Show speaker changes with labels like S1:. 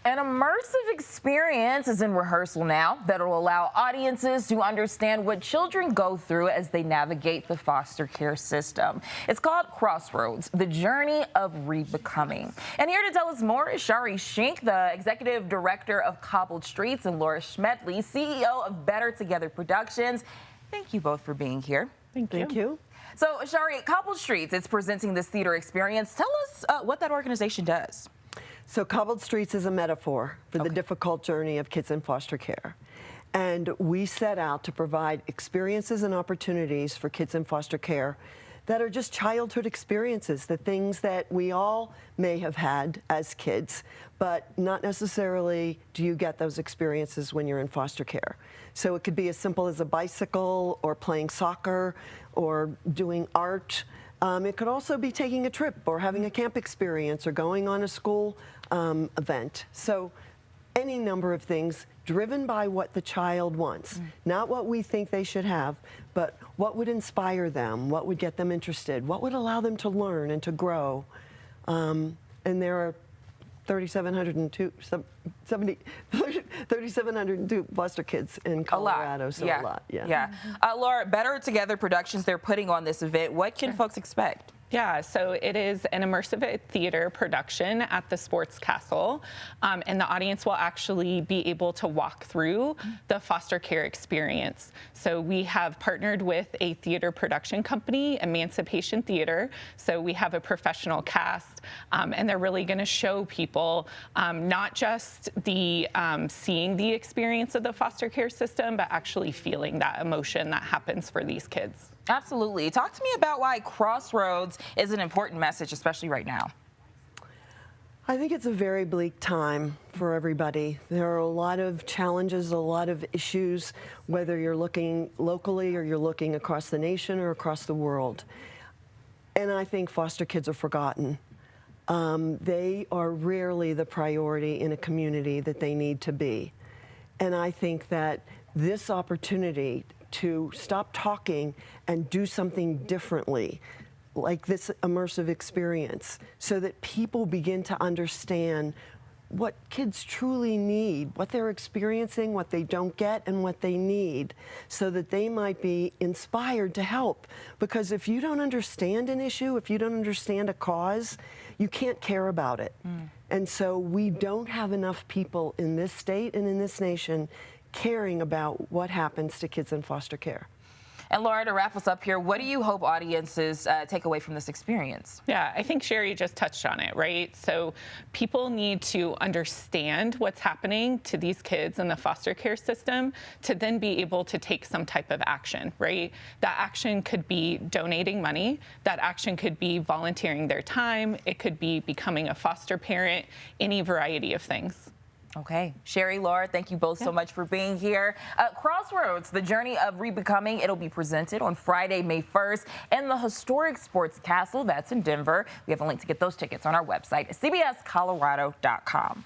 S1: An immersive experience is in rehearsal now that'll allow audiences to understand what children go through as they navigate the foster care system. It's called Crossroads, the Journey of Rebecoming. And here to tell us more is Shari, the executive director of Cobbled Streets, and Lara, CEO of Better Together Productions. Thank you both for being here.
S2: Thank you.
S1: So, Shari, Cobbled Streets is presenting this theater experience. Tell us what that organization does.
S2: So Cobbled Streets is a metaphor for the difficult journey of kids in foster care. And we set out to provide experiences and opportunities for kids in foster care that are just childhood experiences, the things that we all may have had as kids, but not necessarily do you get those experiences when you're in foster care. So it could be as simple as a bicycle or playing soccer or doing art. It could also be taking a trip or having a camp experience or going on a school event. So any number of things driven by what the child wants, not what we think they should have, but what would inspire them, what would get them interested, what would allow them to learn and to grow. And there are 3,702 foster kids in Colorado, so a lot.
S1: Lara, Better Together Productions, they're putting on this event. What can folks expect?
S3: Yeah, so it is an immersive theater production at the Sports Castle, and the audience will actually be able to walk through the foster care experience. So we have partnered with a theater production company, Emancipation Theater. So we have a professional cast, and they're really going to show people not just the seeing the experience of the foster care system, but actually feeling that emotion that happens for these kids.
S1: Absolutely. Talk to me about why Crossroads is an important message, especially right now.
S2: I think it's a very bleak time for everybody. There are a lot of challenges, a lot of issues, whether you're looking locally or you're looking across the nation or across the world. And I think foster kids are forgotten. They are rarely the priority in a community that they need to be. And I think that this opportunity to stop talking and do something differently, like this immersive experience, so that people begin to understand what kids truly need, what they're experiencing, what they don't get, and what they need, so that they might be inspired to help. Because if you don't understand an issue, if you don't understand a cause, you can't care about it. And so we don't have enough people in this state and in this nation caring about what happens to kids in foster care.
S1: And Lara, to wrap us up here, what do you hope audiences take away from this experience?
S3: Yeah, I think Shari just touched on it, right? So people need to understand what's happening to these kids in the foster care system to then be able to take some type of action, right? That action could be donating money. That action could be volunteering their time. It could be becoming a foster parent, any variety of things.
S1: Okay. Shari, Lara, thank you both so much for being here. Crossroads, the Journey of Rebecoming, it'll be presented on Friday, May 1st in the historic Sports Castle. That's in Denver. We have a link to get those tickets on our website, cbscolorado.com.